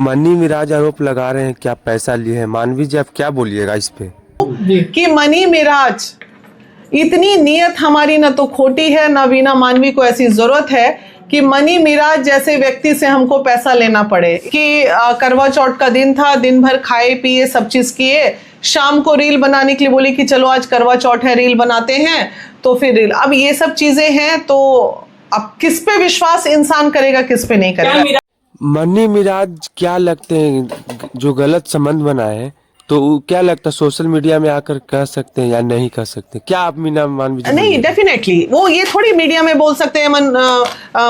Money Miraj आरोप लगा रहे हैं कि आप पैसा लिए हैं। मानवी जी, आप क्या बोलिएगा इस पे? कि मनी मिराज, इतनी नीयत हमारी न तो खोटी है, ना वीना मानवी को ऐसी जरूरत है कि मनी मिराज जैसे व्यक्ति से हमको पैसा लेना पड़े। कि करवा चौथ का दिन था, दिन भर खाए पिए सब चीज किए, शाम को रील बनाने के लिए बोली कि चलो आज करवा चौथ है, रील बनाते हैं, तो फिर रील। अब ये सब चीजें हैं, तो अब किस पे विश्वास इंसान करेगा, किस पे नहीं करेगा। मनी मिराज क्या लगते हैं जो गलत संबंध बनाए हैं, तो क्या लगता है सोशल मीडिया में आकर कह सकते हैं या नहीं कह सकते? क्या आप मीना मानवी जी? नहीं, डेफिनेटली वो ये थोड़ी मीडिया में बोल सकते हैं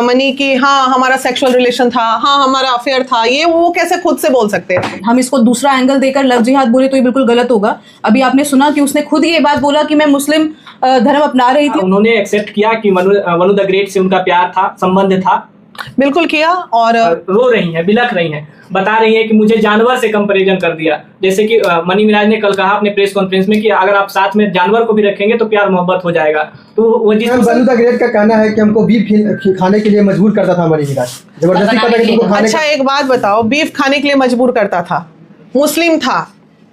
मनी की हाँ हमारा सेक्सुअल रिलेशन था, हाँ हमारा अफेयर था, ये वो कैसे खुद से बोल सकते हैं? हम इसको दूसरा एंगल देकर लव जिहाद बोले तो ये बिल्कुल गलत होगा। अभी आपने सुना कि उसने खुद ये बात बोला कि मैं मुस्लिम धर्म अपना रही थी। उन्होंने एक्सेप्ट किया कि वनु द ग्रेट से उनका प्यार था, संबंध था। बिल्कुल किया। और रो रही हैं, बिलख रही हैं, बता रही हैं कि मुझे जानवर से कंपैरिजन कर दिया। जैसे कि मनी मिराज ने कल कहा अपने प्रेस कॉन्फ्रेंस में कि अगर आप साथ में जानवर को भी रखेंगे तो प्यार मोहब्बत हो जाएगा। तो वो वनु द ग्रेट का कहना है कि हमको बीफ खाने के लिए मजबूर करता था मनी मिराज, जबरदस्ती करता कि तुमको खाने। अच्छा एक बात बताओ, बीफ खाने के लिए मजबूर करता था, मुस्लिम था,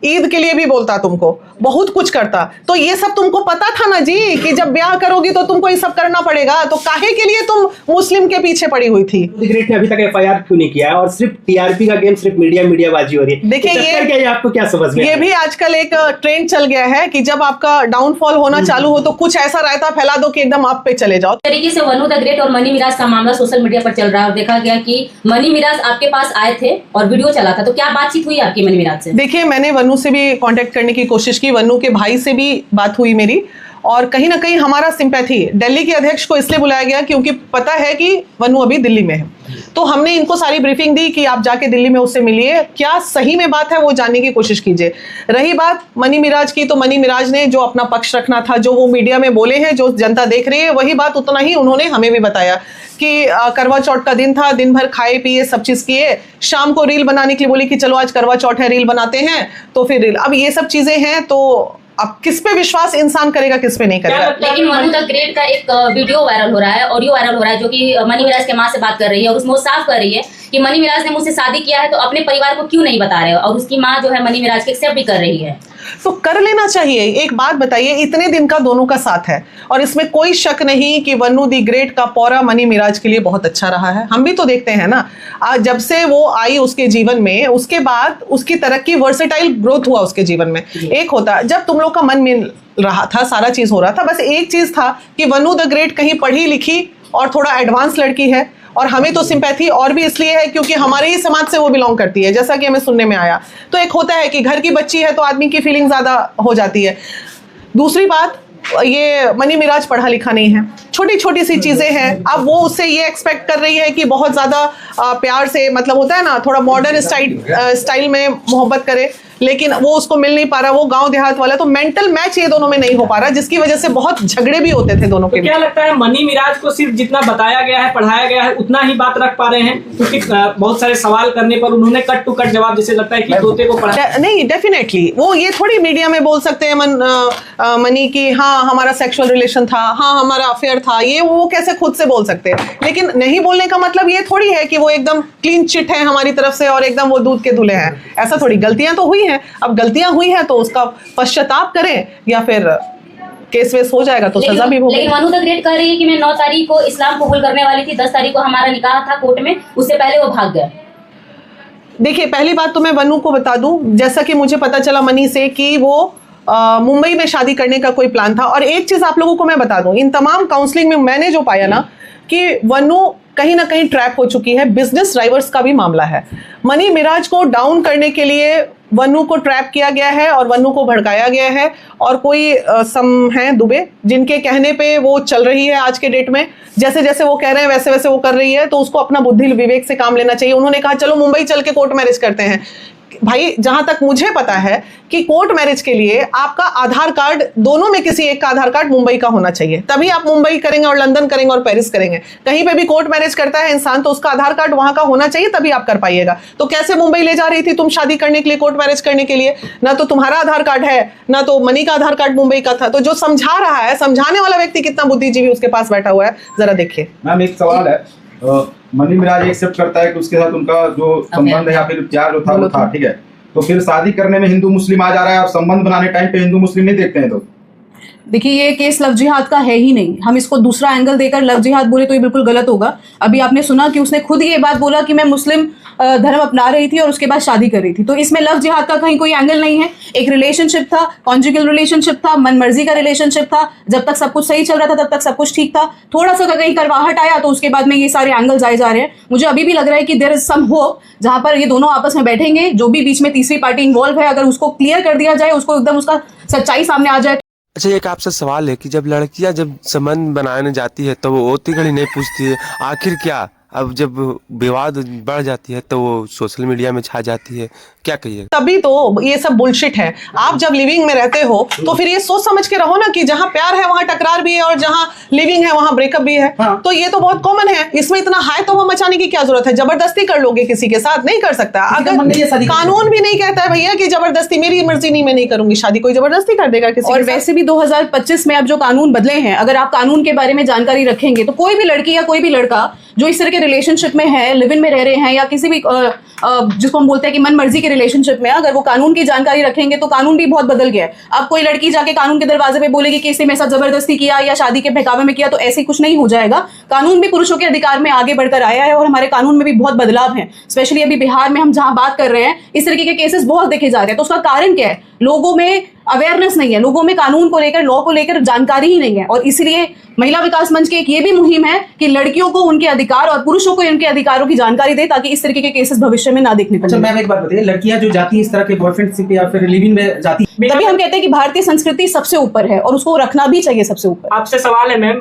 ईद के लिए भी बोलता तुमको, बहुत कुछ करता, तो ये सब तुमको पता था ना जी कि जब ब्याह करोगी तो तुमको ये सब करना पड़ेगा, तो काहे के लिए तुम मुस्लिम के पीछे पड़ी हुई थी? ग्रेट ने अभी तक एफआईआर क्यों नहीं किया है और सिर्फ टीआरपी का गेम, सिर्फ मीडिया बाजी हो रही है? देखिए ये आपको क्या समझ में? ये भी आजकल एक ट्रेंड चल गया है कि जब आपका डाउनफॉल होना चालू हो तो कुछ ऐसा रायता फैला दो कि एकदम आप पे चले जाओ। तरीके से वनु द ग्रेट और मनी मिराज का मामला सोशल मीडिया पर चल रहा है और देखा गया कि मनी मिराज आपके पास आए थे और वीडियो चला था, तो क्या बातचीत हुई आपकी मनी मिराज से? देखिए मैंने वनु से भी कांटेक्ट करने की कोशिश की, वनु के भाई से भी बात हुई मेरी, और कहीं ना कहीं हमारा सिंपैथी दिल्ली के अध्यक्ष को इसलिए बुलाया गया क्योंकि पता है कि वनु अभी दिल्ली में है, तो हमने इनको सारी ब्रीफिंग दी कि आप जाके दिल्ली में उससे मिलिए, क्या सही में बात है वो जानने की कोशिश कीजिए। रही बात मनी मिराज की, तो मनी मिराज ने जो अपना पक्ष रखना था, जो वो मीडिया में बोले हैं, जो जनता देख रही है, वही बात उतना ही उन्होंने हमें भी बताया कि करवा चौथ का दिन था, दिन भर खाए पिए सब चीज किए, शाम को रील बनाने के लिए बोली कि चलो आज करवा चौथ है, रील बनाते हैं, तो फिर रील। अब ये सब चीजें हैं, तो अब किस पे विश्वास इंसान करेगा, किस पे नहीं करेगा। लेकिन वनु द ग्रेट का एक वीडियो वायरल हो रहा है, ऑडियो वायरल हो रहा है, जो कि मनी मिराज के माँ से बात कर रही है और उसमें वो साफ कर रही है कि मनी मिराज ने मुझसे शादी किया है, तो अपने परिवार को क्यों नहीं बता रहे, और उसकी माँ जो है मनी मिराज के एक्सेप्ट भी कर रही है। तो कर लेना चाहिए। एक बात बताइए, इतने दिन का दोनों का साथ है और इसमें कोई शक नहीं कि वनु दी ग्रेट का पौरा मनी मिराज के लिए बहुत अच्छा रहा है। हम भी तो देखते हैं ना, जब से वो आई उसके जीवन में, उसके बाद उसकी तरक्की, वर्सेटाइल ग्रोथ हुआ उसके जीवन में। एक होता जब तुम लोग का मन मिल रहा था, सारा चीज हो रहा था, बस एक चीज था कि वनु द ग्रेट कहीं पढ़ी लिखी और थोड़ा एडवांस लड़की है, और हमें तो सिंपैथी और भी इसलिए है क्योंकि हमारे ही समाज से वो बिलोंग करती है, जैसा कि हमें सुनने में आया। तो एक होता है कि घर की बच्ची है तो आदमी की फीलिंग ज्यादा हो जाती है। दूसरी बात, ये मनी मिराज पढ़ा लिखा नहीं है, छोटी छोटी सी चीजें हैं। अब वो उससे ये एक्सपेक्ट कर रही है कि बहुत ज्यादा प्यार से, मतलब होता है ना, थोड़ा मॉडर्न स्टाइल में मोहब्बत करे, लेकिन वो उसको मिल नहीं पा रहा, वो गांव देहात वाला, तो मेंटल मैच ये दोनों में नहीं हो पा रहा, जिसकी वजह से बहुत झगड़े भी होते थे दोनों के। क्या लगता है मनी मिराज को सिर्फ जितना बताया गया है, पढ़ाया गया है, उतना ही बात रख पा रहे हैं? क्योंकि बहुत सारे सवाल करने पर उन्होंने कट टू कट जवाब, जैसे लगता है कि तोते को पढ़ा। नहीं, डेफिनेटली वो ये थोड़ी मीडिया में बोल सकते हैं मनी की हाँ हमारा सेक्सुअल रिलेशन था, हाँ हमारा अफेयर था, ये वो कैसे खुद से बोल सकते हैं? लेकिन नहीं बोलने का मतलब ये थोड़ी है कि वो एकदम क्लीन चिट है हमारी तरफ से और एकदम वो दूध के धुले हैं, ऐसा थोड़ी। गलतियां तो हुई हैं, अब गलतियां हुई है तो उसका पश्चाताप करें, या फिर केस वेस हो जाएगा तो सजा भी भोगें। लेकिन वनु द ग्रेट कह रही है कि मैं 9 तारीख को इस्लाम कबूल करने वाली थी, 10 तारीख को हमारा निकाह था कोर्ट में, उससे पहले वो भाग गए। देखिए पहली बात तो मैं वनु को बता दूं, जैसा कि मुझे पता चला मनी से कि वो मुंबई में शादी करने का कोई प्लान था। और एक चीज आप लोगों को मैं बता दूं, इन तमाम काउंसलिंग में मैंने जो पाया ना कि वनु कहीं ना कहीं ट्रैप हो चुकी है। बिजनेस ड्राइवर्स का भी मामला है। मनी मिराज को डाउन करने के लिए वनु को ट्रैप किया गया है और वनु को भड़काया गया है, और कोई सम हैं दुबे जिनके कहने पे वो चल रही है आज के डेट में, जैसे जैसे वो कह रहे हैं वैसे वैसे वो कर रही है, तो उसको अपना बुद्धि विवेक से काम लेना चाहिए। उन्होंने कहा चलो मुंबई चल के कोर्ट मैरिज करते हैं। भाई जहां तक मुझे पता है कि कोर्ट मैरिज के लिए आपका आधार कार्ड, दोनों में किसी एक का आधार कार्ड मुंबई का होना चाहिए, तभी आप मुंबई करेंगे और लंदन करेंगे और पेरिस करेंगे। कहीं पे भी कोर्ट मैरिज करता है इंसान तो उसका आधार कार्ड वहां का होना चाहिए, तभी आप कर पाइएगा। तो कैसे मुंबई ले जा रही थी तुम शादी करने के लिए, कोर्ट मैरिज करने के लिए? ना तो तुम्हारा आधार कार्ड है, ना तो मनी का आधार कार्ड मुंबई का था। तो जो समझा रहा है, समझाने वाला व्यक्ति कितना बुद्धिजीवी उसके पास बैठा हुआ है, जरा देखिए। मैम एक सवाल है मनी मिराज एक्सेप्ट करता है कि उसके साथ उनका जो संबंध है या फिर प्यार जो था वो था, ठीक है, तो फिर शादी करने में हिंदू मुस्लिम आ जा रहा है और संबंध बनाने टाइम पे हिंदू मुस्लिम नहीं देखते हैं लोग। देखिए ये केस लव जिहाद का है ही नहीं, हम इसको दूसरा एंगल देकर लव जिहाद बोले तो ये बिल्कुल गलत होगा। अभी आपने सुना कि उसने खुद ये बात बोला कि मैं मुस्लिम धर्म अपना रही थी और उसके बाद शादी कर रही थी, तो इसमें लव जिहाद का कहीं कोई एंगल नहीं है। एक रिलेशनशिप था, कॉन्जुगल रिलेशनशिप था, मनमर्जी का रिलेशनशिप था, जब तक सब कुछ सही चल रहा था तब तक सब कुछ ठीक था। थोड़ा सा कहीं करवाहट आया तो उसके बाद में ये सारे एंगल्स आए जा रहे हैं। मुझे अभी भी लग रहा है कि देयर इज सम होप, जहां पर ये दोनों आपस में बैठेंगे, जो भी बीच में तीसरी पार्टी इन्वॉल्व है अगर उसको क्लियर कर दिया जाए, उसको एकदम उसका सच्चाई सामने आ जाए। अच्छा, एक आपसे सवाल है कि जब लड़कियां जब संबंध बनाने जाती है तो वो ओती घड़ी नहीं पूछती है आखिर क्या, अब जब विवाद बढ़ जाती है तो वो सोशल मीडिया में छा जाती है, क्या कहिए? तभी तो ये सब बुलशिट है। आप जब लिविंग में रहते हो तो फिर ये सोच समझ के रहो ना कि जहां प्यार है वहां टकरार भी है और जहां लिविंग है वहां ब्रेकअप भी है। तो ये तो बहुत कॉमन है, इसमें इतना हाई तोहफा मचाने की क्या जरूरत है? जबरदस्ती कर लोगे किसी के साथ, नहीं कर सकता। अगर कानून भी नहीं कहता है भैया कि जबरदस्ती, मेरी मर्जी नहीं, मैं नहीं करूंगी शादी, कोई जबरदस्ती कर देगा किसी और के वैसे भी 2025 में अब जो कानून बदले हैं, अगर आप कानून के बारे में जानकारी रखेंगे तो कोई भी लड़की या कोई भी लड़का जो इस तरह के रिलेशनशिप में है, लिव इन में रह रहे हैं या किसी भी जिसको हम बोलते हैं कि मन मर्जी के रिलेशनशिप में, अगर वो कानून की जानकारी रखेंगे तो कानून भी बहुत बदल गया है। अब कोई लड़की जाके कानून के दरवाजे पे बोलेगी कि इसने मेरे साथ जबरदस्ती किया या शादी के बहकावे में किया, तो ऐसे कुछ नहीं हो जाएगा। कानून भी पुरुषों के अधिकार में आगे बढ़कर आया है और हमारे कानून में भी बहुत बदलाव है। स्पेशली अभी बिहार में हम जहां बात कर रहे हैं, इस तरीके के केसेस बहुत देखे जा रहे हैं। तो उसका कारण क्या है? लोगों में अवेयरनेस नहीं है, लोगों में कानून को लेकर, लॉ को लेकर जानकारी ही नहीं है। और इसीलिए महिला विकास मंच की एक ये भी मुहिम है कि लड़कियों को उनके अधिकार और पुरुषों को उनके अधिकारों की जानकारी दे, ताकि इस तरीके के केसेस भविष्य में ना देखने को अच्छा मिले। मैम एक बात बताइए, लड़कियां जो जाती है इस तरह के बॉयफ्रेंडशिप या फिर लिविंग में जाती, तभी हम कहते हैं कि भारतीय संस्कृति सबसे ऊपर है और उसको रखना भी चाहिए सबसे ऊपर। आपसे सवाल है मैम,